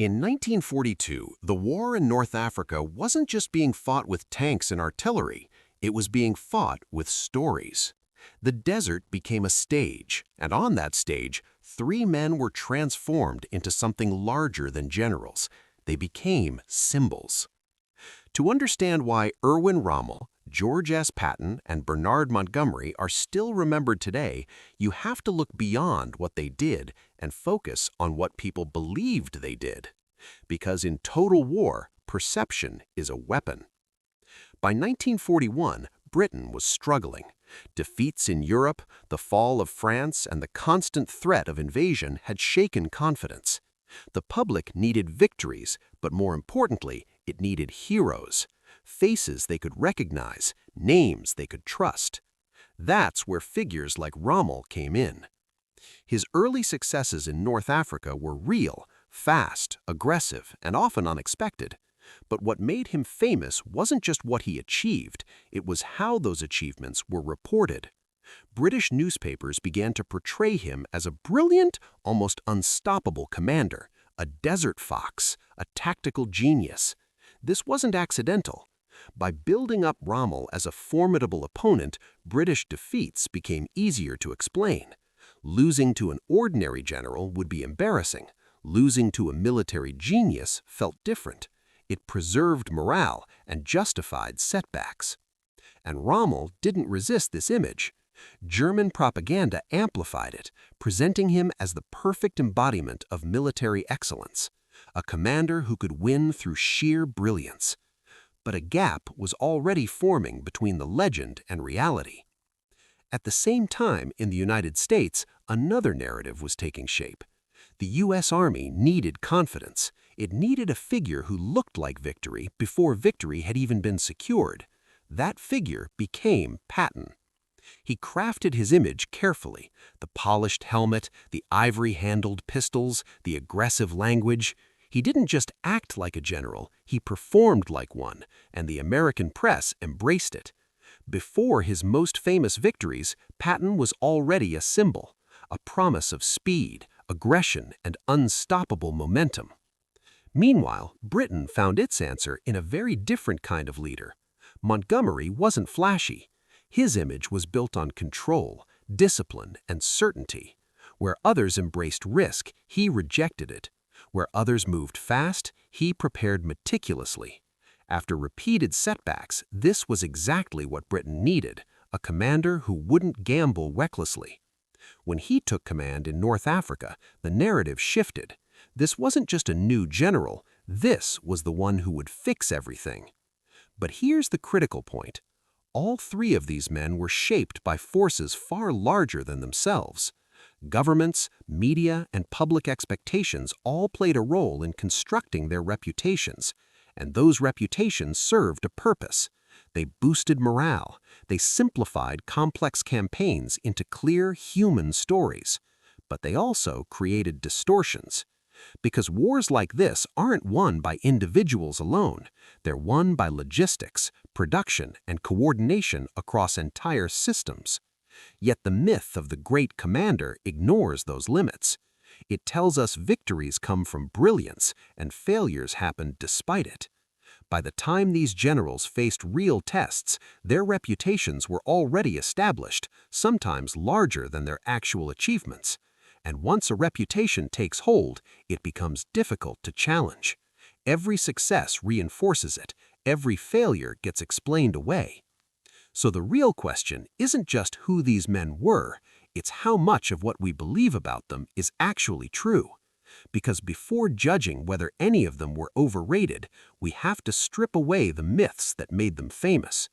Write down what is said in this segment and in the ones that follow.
In 1942, the war in North Africa wasn't just being fought with tanks and artillery, it was being fought with stories. The desert became a stage, and on that stage, three men were transformed into something larger than generals. They became symbols. To understand why Erwin Rommel, George S. Patton, and Bernard Montgomery are still remembered today, you have to look beyond what they did and focus on what people believed they did. Because in total war, perception is a weapon. By 1941, Britain was struggling. Defeats in Europe, the fall of France, and the constant threat of invasion had shaken confidence. The public needed victories, but more importantly, it needed heroes. Faces they could recognize, names they could trust. That's where figures like Rommel came in. His early successes in North Africa were real, fast, aggressive, and often unexpected. But what made him famous wasn't just what he achieved, it was how those achievements were reported. British newspapers began to portray him as a brilliant, almost unstoppable commander, a desert fox, a tactical genius. This wasn't accidental. By building up Rommel as a formidable opponent, British defeats became easier to explain. Losing to an ordinary general would be embarrassing. Losing to a military genius felt different. It preserved morale and justified setbacks. And Rommel didn't resist this image. German propaganda amplified it, presenting him as the perfect embodiment of military excellence, a commander who could win through sheer brilliance. But a gap was already forming between the legend and reality. At the same time, in the United States, another narrative was taking shape. The U.S. Army needed confidence. It needed a figure who looked like victory before victory had even been secured. That figure became Patton. He crafted his image carefully, the polished helmet, the ivory-handled pistols, the aggressive language. He didn't just act like a general, he performed like one, and the American press embraced it. Before his most famous victories, Patton was already a symbol, a promise of speed, aggression, and unstoppable momentum. Meanwhile, Britain found its answer in a very different kind of leader. Montgomery wasn't flashy. His image was built on control, discipline, and certainty. Where others embraced risk, he rejected it. Where others moved fast, he prepared meticulously. After repeated setbacks, this was exactly what Britain needed, a commander who wouldn't gamble recklessly. When he took command in North Africa, the narrative shifted. This wasn't just a new general, this was the one who would fix everything. But here's the critical point. All three of these men were shaped by forces far larger than themselves. Governments, media, and public expectations all played a role in constructing their reputations, and those reputations served a purpose. They boosted morale. They simplified complex campaigns into clear human stories. But they also created distortions. Because wars like this aren't won by individuals alone. They're won by logistics, production, and coordination across entire systems. Yet the myth of the great commander ignores those limits. It tells us victories come from brilliance and failures happen despite it. By the time these generals faced real tests, their reputations were already established, sometimes larger than their actual achievements. And once a reputation takes hold, it becomes difficult to challenge. Every success reinforces it. Every failure gets explained away. So the real question isn't just who these men were, it's how much of what we believe about them is actually true. Because before judging whether any of them were overrated, we have to strip away the myths that made them famous.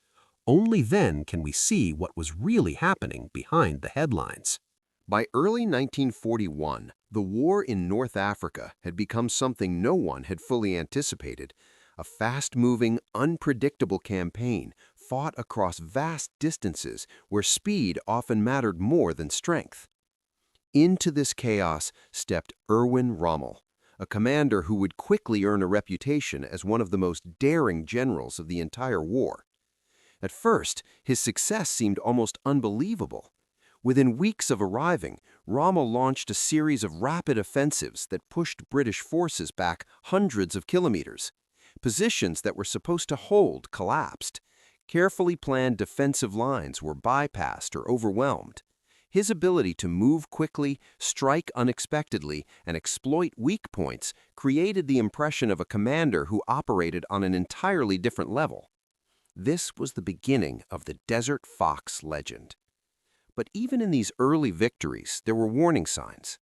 Only then can we see what was really happening behind the headlines. By early 1941, the war in North Africa had become something no one had fully anticipated. A fast-moving, unpredictable campaign fought across vast distances where speed often mattered more than strength. Into this chaos stepped Erwin Rommel, a commander who would quickly earn a reputation as one of the most daring generals of the entire war. At first, his success seemed almost unbelievable. Within weeks of arriving, Rommel launched a series of rapid offensives that pushed British forces back hundreds of kilometers. Positions that were supposed to hold collapsed. Carefully planned defensive lines were bypassed or overwhelmed. His ability to move quickly, strike unexpectedly, and exploit weak points created the impression of a commander who operated on an entirely different level. This was the beginning of the Desert Fox legend. But even in these early victories, there were warning signs.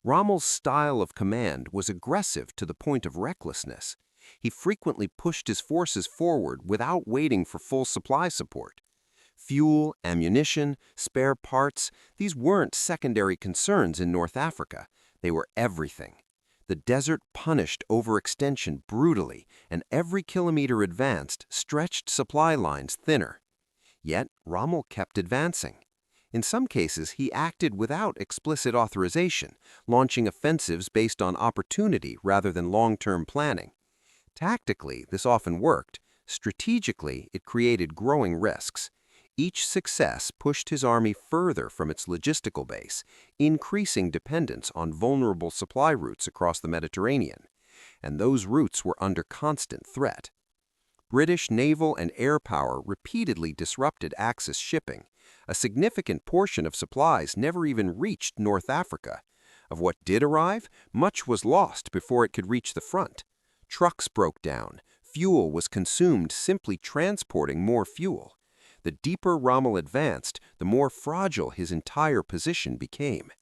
Rommel's style of command was aggressive to the point of recklessness. He frequently pushed his forces forward without waiting for full supply support. Fuel, ammunition, spare parts, these weren't secondary concerns in North Africa. They were everything. The desert punished overextension brutally, and every kilometer advanced stretched supply lines thinner. Yet Rommel kept advancing. In some cases, he acted without explicit authorization, launching offensives based on opportunity rather than long-term planning. Tactically, this often worked. Strategically, it created growing risks. Each success pushed his army further from its logistical base, increasing dependence on vulnerable supply routes across the Mediterranean. And those routes were under constant threat. British naval and air power repeatedly disrupted Axis shipping. A significant portion of supplies never even reached North Africa. Of what did arrive, much was lost before it could reach the front. Trucks broke down. Fuel was consumed simply transporting more fuel. The deeper Rommel advanced, the more fragile his entire position became.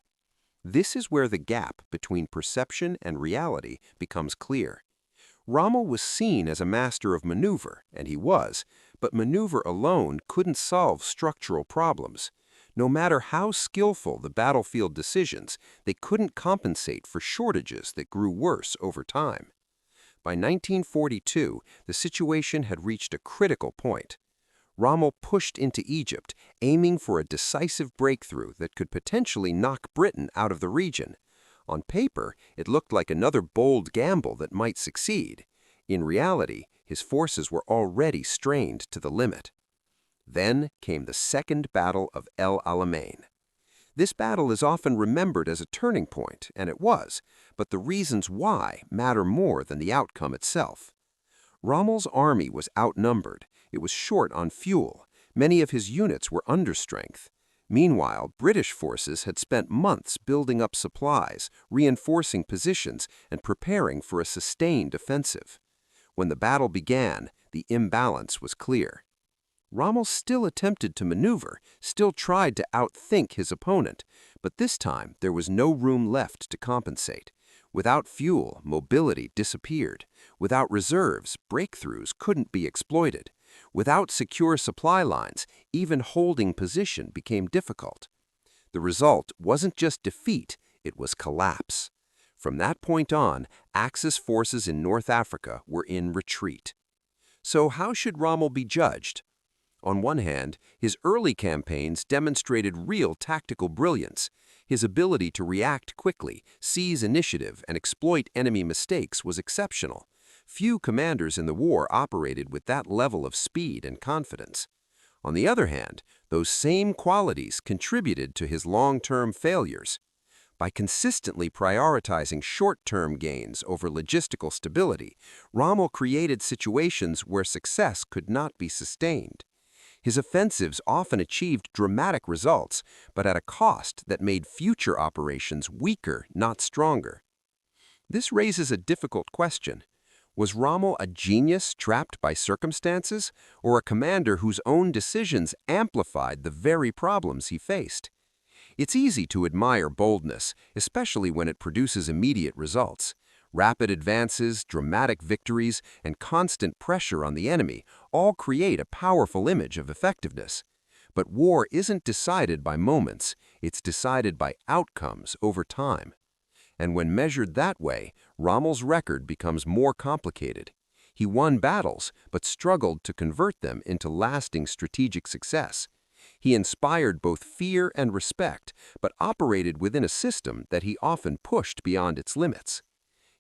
This is where the gap between perception and reality becomes clear. Rommel was seen as a master of maneuver, and he was, but maneuver alone couldn't solve structural problems. No matter how skillful the battlefield decisions, they couldn't compensate for shortages that grew worse over time. By 1942, the situation had reached a critical point. Rommel pushed into Egypt, aiming for a decisive breakthrough that could potentially knock Britain out of the region. On paper, it looked like another bold gamble that might succeed. In reality, his forces were already strained to the limit. Then came the Second Battle of El Alamein. This battle is often remembered as a turning point, and it was, but the reasons why matter more than the outcome itself. Rommel's army was outnumbered. It was short on fuel. Many of his units were understrength. Meanwhile, British forces had spent months building up supplies, reinforcing positions, and preparing for a sustained offensive. When the battle began, the imbalance was clear. Rommel still attempted to maneuver, still tried to outthink his opponent, but this time there was no room left to compensate. Without fuel, mobility disappeared. Without reserves, breakthroughs couldn't be exploited. Without secure supply lines, even holding position became difficult. The result wasn't just defeat, it was collapse. From that point on, Axis forces in North Africa were in retreat. So how should Rommel be judged? On one hand, his early campaigns demonstrated real tactical brilliance. His ability to react quickly, seize initiative, and exploit enemy mistakes was exceptional. Few commanders in the war operated with that level of speed and confidence. On the other hand, those same qualities contributed to his long-term failures. By consistently prioritizing short-term gains over logistical stability, Rommel created situations where success could not be sustained. His offensives often achieved dramatic results, but at a cost that made future operations weaker, not stronger. This raises a difficult question. Was Rommel a genius trapped by circumstances, or a commander whose own decisions amplified the very problems he faced? It's easy to admire boldness, especially when it produces immediate results. Rapid advances, dramatic victories, and constant pressure on the enemy all create a powerful image of effectiveness. But war isn't decided by moments, it's decided by outcomes over time. And when measured that way, Rommel's record becomes more complicated. He won battles, but struggled to convert them into lasting strategic success. He inspired both fear and respect, but operated within a system that he often pushed beyond its limits.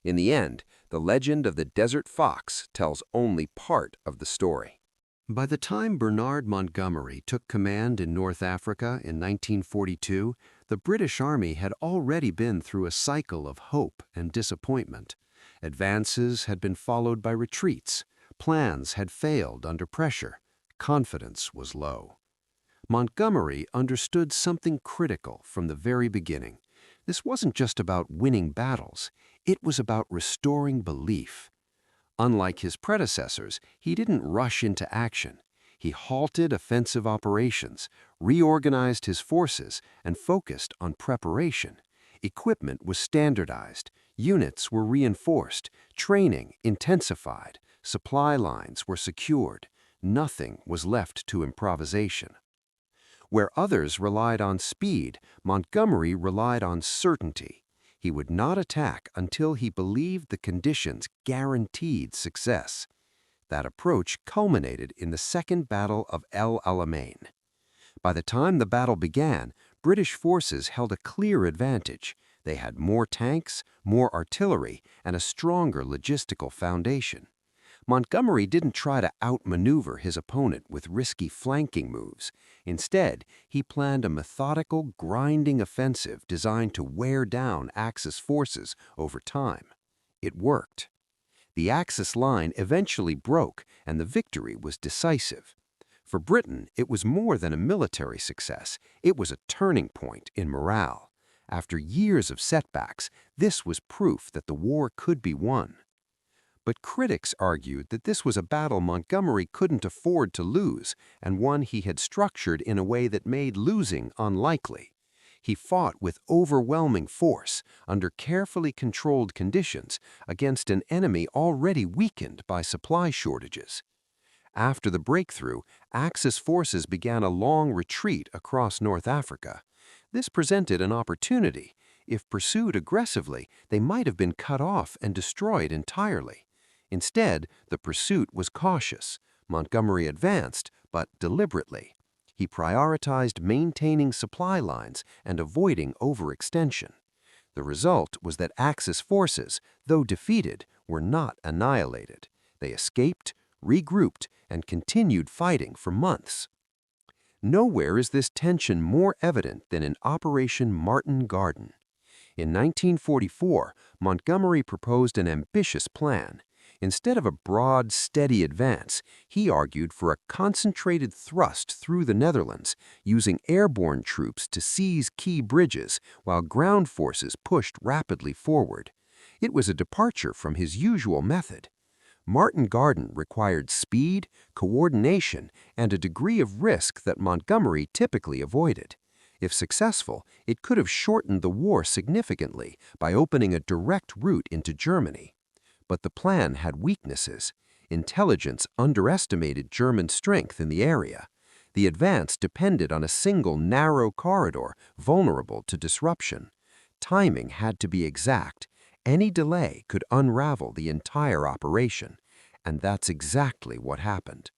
In the end, the legend of the Desert Fox tells only part of the story. By the time Bernard Montgomery took command in North Africa in 1942, the British Army had already been through a cycle of hope and disappointment. Advances had been followed by retreats. Plans had failed under pressure. Confidence was low. Montgomery understood something critical from the very beginning. This wasn't just about winning battles. It was about restoring belief. Unlike his predecessors, he didn't rush into action. He halted offensive operations, reorganized his forces, and focused on preparation. Equipment was standardized, units were reinforced, training intensified, supply lines were secured. Nothing was left to improvisation. Where others relied on speed, Montgomery relied on certainty. He would not attack until he believed the conditions guaranteed success. That approach culminated in the Second Battle of El Alamein. By the time the battle began, British forces held a clear advantage. They had more tanks, more artillery, and a stronger logistical foundation. Montgomery didn't try to outmaneuver his opponent with risky flanking moves. Instead, he planned a methodical, grinding offensive designed to wear down Axis forces over time. It worked. The Axis line eventually broke, and the victory was decisive. For Britain, it was more than a military success. It was a turning point in morale. After years of setbacks, this was proof that the war could be won. But critics argued that this was a battle Montgomery couldn't afford to lose, and one he had structured in a way that made losing unlikely. He fought with overwhelming force, under carefully controlled conditions, against an enemy already weakened by supply shortages. After the breakthrough, Axis forces began a long retreat across North Africa. This presented an opportunity. If pursued aggressively, they might have been cut off and destroyed entirely. Instead, the pursuit was cautious. Montgomery advanced, but deliberately. He prioritized maintaining supply lines and avoiding overextension. The result was that Axis forces, though defeated, were not annihilated. They escaped, regrouped, and continued fighting for months. Nowhere is this tension more evident than in Operation Martin Garden. In 1944, Montgomery proposed an ambitious plan. Instead of a broad, steady advance, he argued for a concentrated thrust through the Netherlands, using airborne troops to seize key bridges while ground forces pushed rapidly forward. It was a departure from his usual method. Martin Garden required speed, coordination, and a degree of risk that Montgomery typically avoided. If successful, it could have shortened the war significantly by opening a direct route into Germany. But the plan had weaknesses. Intelligence underestimated German strength in the area. The advance depended on a single narrow corridor vulnerable to disruption. Timing had to be exact. Any delay could unravel the entire operation. And that's exactly what happened.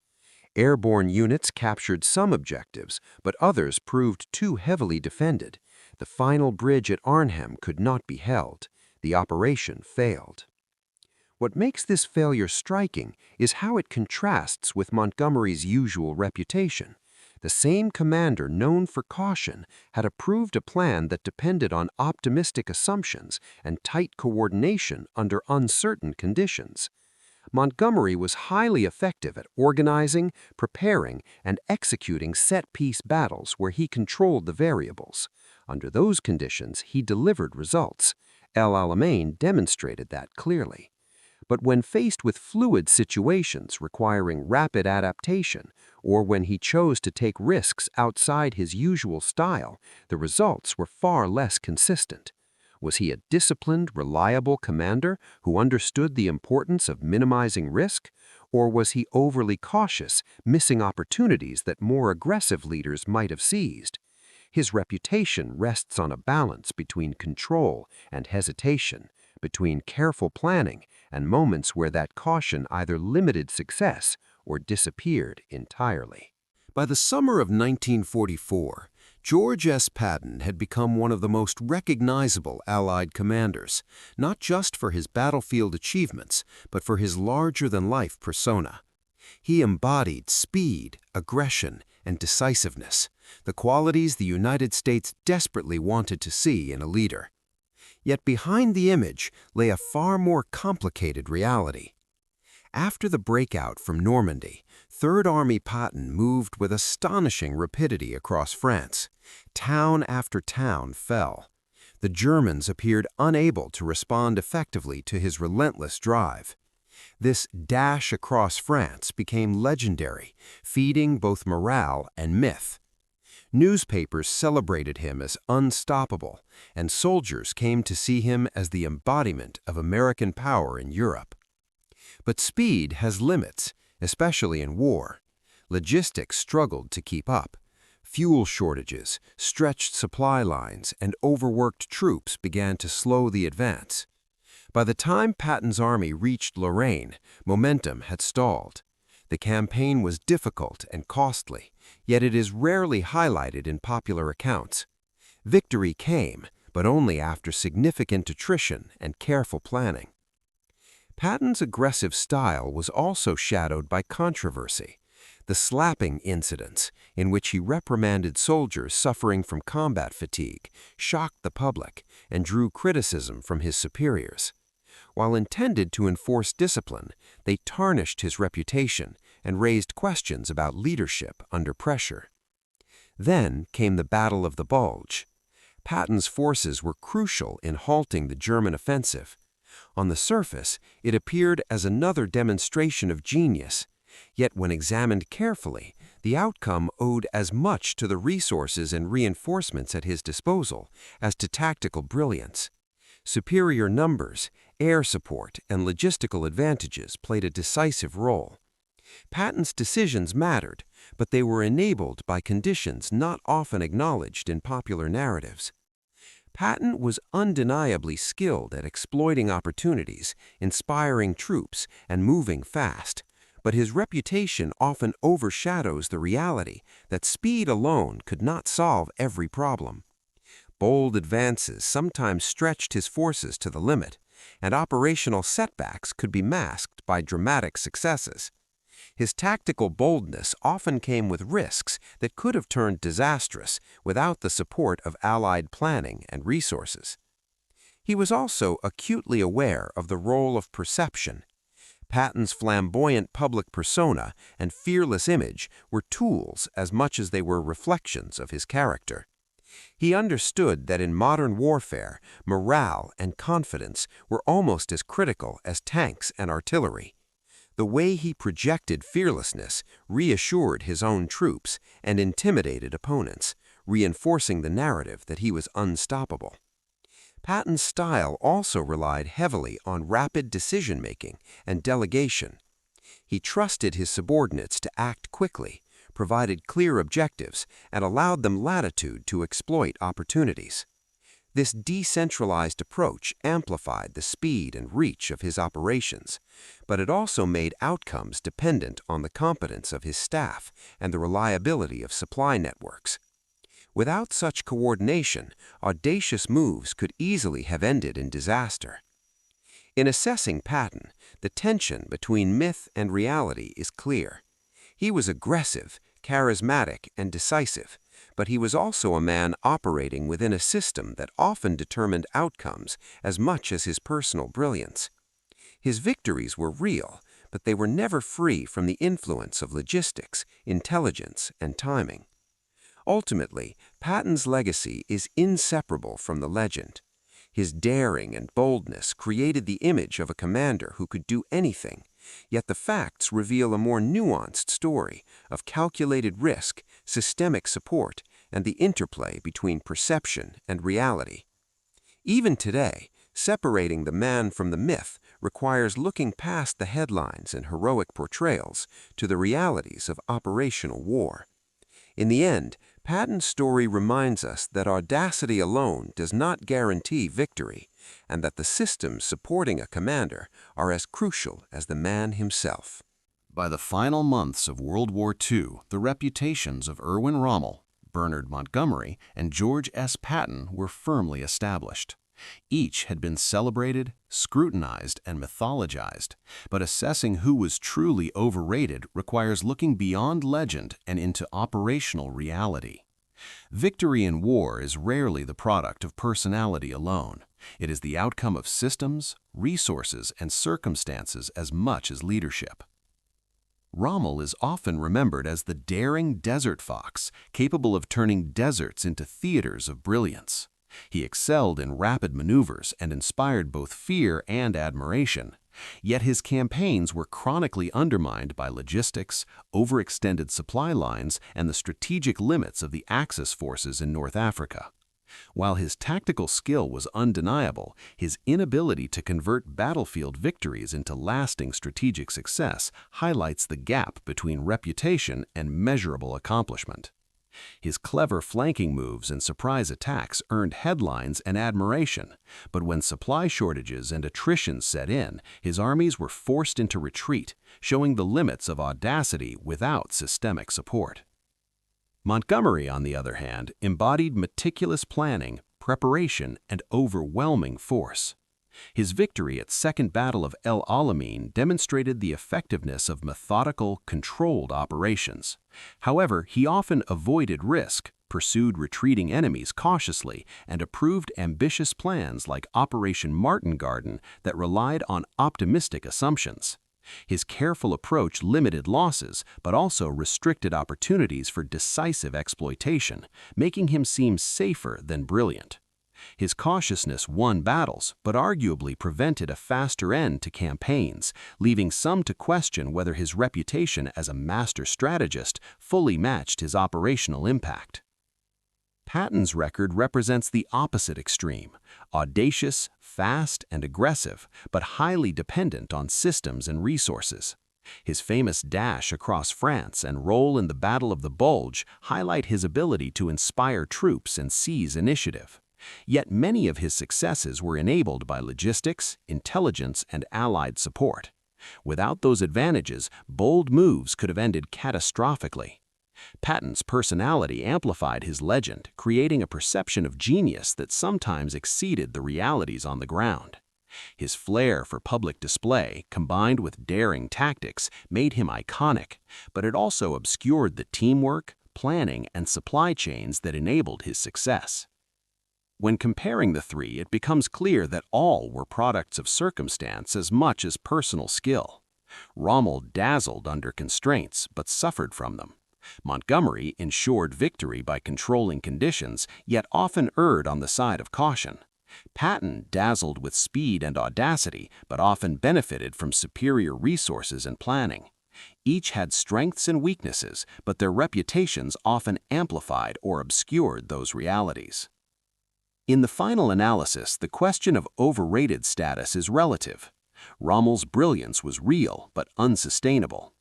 Airborne units captured some objectives, but others proved too heavily defended. The final bridge at Arnhem could not be held. The operation failed. What makes this failure striking is how it contrasts with Montgomery's usual reputation. The same commander known for caution had approved a plan that depended on optimistic assumptions and tight coordination under uncertain conditions. Montgomery was highly effective at organizing, preparing, and executing set-piece battles where he controlled the variables. Under those conditions, he delivered results. El Alamein demonstrated that clearly. But when faced with fluid situations requiring rapid adaptation, or when he chose to take risks outside his usual style, the results were far less consistent. Was he a disciplined, reliable commander who understood the importance of minimizing risk? Or was he overly cautious, missing opportunities that more aggressive leaders might have seized? His reputation rests on a balance between control and hesitation, between careful planning and moments where that caution either limited success or disappeared entirely. By the summer of 1944, George S. Patton had become one of the most recognizable Allied commanders, not just for his battlefield achievements, but for his larger-than-life persona. He embodied speed, aggression, and decisiveness, the qualities the United States desperately wanted to see in a leader. Yet behind the image lay a far more complicated reality. After the breakout from Normandy, Third Army Patton moved with astonishing rapidity across France. Town after town fell. The Germans appeared unable to respond effectively to his relentless drive. This dash across France became legendary, feeding both morale and myth. Newspapers celebrated him as unstoppable, and soldiers came to see him as the embodiment of American power in Europe. But speed has limits, especially in war. Logistics struggled to keep up. Fuel shortages, stretched supply lines, and overworked troops began to slow the advance. By the time Patton's army reached Lorraine, momentum had stalled. The campaign was difficult and costly, yet it is rarely highlighted in popular accounts. Victory came, but only after significant attrition and careful planning. Patton's aggressive style was also shadowed by controversy. The slapping incidents, in which he reprimanded soldiers suffering from combat fatigue, shocked the public and drew criticism from his superiors. While intended to enforce discipline, they tarnished his reputation and raised questions about leadership under pressure. Then came the Battle of the Bulge. Patton's forces were crucial in halting the German offensive. On the surface, it appeared as another demonstration of genius. Yet when examined carefully, the outcome owed as much to the resources and reinforcements at his disposal as to tactical brilliance. Superior numbers, air support, and logistical advantages played a decisive role. Patton's decisions mattered, but they were enabled by conditions not often acknowledged in popular narratives. Patton was undeniably skilled at exploiting opportunities, inspiring troops, and moving fast. But his reputation often overshadows the reality that speed alone could not solve every problem. Bold advances sometimes stretched his forces to the limit, and operational setbacks could be masked by dramatic successes. His tactical boldness often came with risks that could have turned disastrous without the support of Allied planning and resources. He was also acutely aware of the role of perception. Patton's flamboyant public persona and fearless image were tools as much as they were reflections of his character. He understood that in modern warfare, morale and confidence were almost as critical as tanks and artillery. The way he projected fearlessness reassured his own troops and intimidated opponents, reinforcing the narrative that he was unstoppable. Patton's style also relied heavily on rapid decision-making and delegation. He trusted his subordinates to act quickly, provided clear objectives, and allowed them latitude to exploit opportunities. This decentralized approach amplified the speed and reach of his operations, but it also made outcomes dependent on the competence of his staff and the reliability of supply networks. Without such coordination, audacious moves could easily have ended in disaster. In assessing Patton, the tension between myth and reality is clear. He was aggressive, charismatic, and decisive, but he was also a man operating within a system that often determined outcomes as much as his personal brilliance. His victories were real, but they were never free from the influence of logistics, intelligence, and timing. Ultimately, Patton's legacy is inseparable from the legend. His daring and boldness created the image of a commander who could do anything, yet the facts reveal a more nuanced story of calculated risk, systemic support, and the interplay between perception and reality. Even today, separating the man from the myth requires looking past the headlines and heroic portrayals to the realities of operational war. In the end, Patton's story reminds us that audacity alone does not guarantee victory, and that the systems supporting a commander are as crucial as the man himself. By the final months of World War II, the reputations of Erwin Rommel, Bernard Montgomery, and George S. Patton were firmly established. Each had been celebrated, scrutinized, and mythologized, but assessing who was truly overrated requires looking beyond legend and into operational reality. Victory in war is rarely the product of personality alone. It is the outcome of systems, resources, and circumstances as much as leadership. Rommel is often remembered as the daring desert fox, capable of turning deserts into theaters of brilliance. He excelled in rapid maneuvers and inspired both fear and admiration. Yet his campaigns were chronically undermined by logistics, overextended supply lines, and the strategic limits of the Axis forces in North Africa. While his tactical skill was undeniable, his inability to convert battlefield victories into lasting strategic success highlights the gap between reputation and measurable accomplishment. His clever flanking moves and surprise attacks earned headlines and admiration, but when supply shortages and attrition set in, his armies were forced into retreat, showing the limits of audacity without systemic support. Montgomery, on the other hand, embodied meticulous planning, preparation, and overwhelming force. His victory at Second Battle of El Alamein demonstrated the effectiveness of methodical, controlled operations. However, he often avoided risk, pursued retreating enemies cautiously, and approved ambitious plans like Operation Martin Garden that relied on optimistic assumptions. His careful approach limited losses, but also restricted opportunities for decisive exploitation, making him seem safer than brilliant. His cautiousness won battles, but arguably prevented a faster end to campaigns, leaving some to question whether his reputation as a master strategist fully matched his operational impact. Patton's record represents the opposite extreme: audacious, fast, and aggressive, but highly dependent on systems and resources. His famous dash across France and role in the Battle of the Bulge highlight his ability to inspire troops and seize initiative. Yet many of his successes were enabled by logistics, intelligence, and allied support. Without those advantages, bold moves could have ended catastrophically. Patton's personality amplified his legend, creating a perception of genius that sometimes exceeded the realities on the ground. His flair for public display, combined with daring tactics, made him iconic, but it also obscured the teamwork, planning, and supply chains that enabled his success. When comparing the three, it becomes clear that all were products of circumstance as much as personal skill. Rommel dazzled under constraints, but suffered from them. Montgomery ensured victory by controlling conditions, yet often erred on the side of caution. Patton dazzled with speed and audacity, but often benefited from superior resources and planning. Each had strengths and weaknesses, but their reputations often amplified or obscured those realities. In the final analysis, the question of overrated status is relative. Rommel's brilliance was real but unsustainable.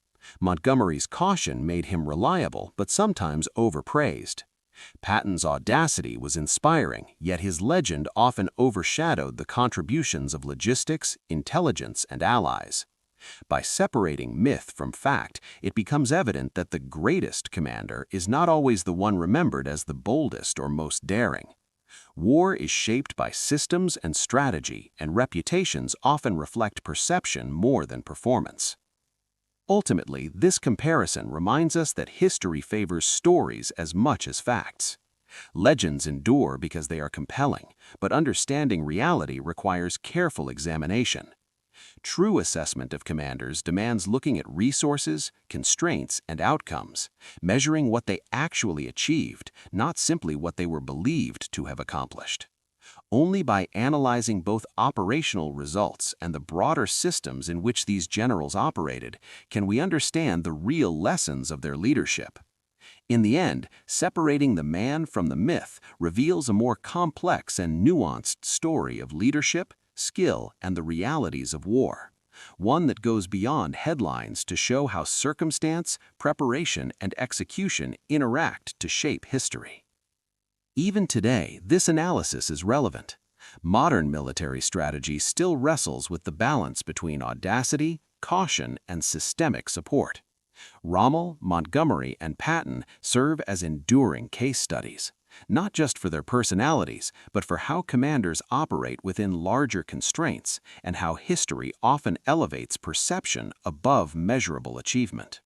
Montgomery's caution made him reliable but sometimes overpraised. Patton's audacity was inspiring, yet his legend often overshadowed the contributions of logistics, intelligence, and allies. By separating myth from fact, it becomes evident that the greatest commander is not always the one remembered as the boldest or most daring. War is shaped by systems and strategy, and reputations often reflect perception more than performance. Ultimately, this comparison reminds us that history favors stories as much as facts. Legends endure because they are compelling, but understanding reality requires careful examination. True assessment of commanders demands looking at resources, constraints, and outcomes, measuring what they actually achieved, not simply what they were believed to have accomplished. Only by analyzing both operational results and the broader systems in which these generals operated can we understand the real lessons of their leadership. In the end, separating the man from the myth reveals a more complex and nuanced story of leadership, skill, and the realities of war. One that goes beyond headlines to show how circumstance, preparation, and execution interact to shape history. Even today, this analysis is relevant. Modern military strategy still wrestles with the balance between audacity, caution, and systemic support. Rommel, Montgomery, and Patton serve as enduring case studies. not just for their personalities, but for how commanders operate within larger constraints and how history often elevates perception above measurable achievement.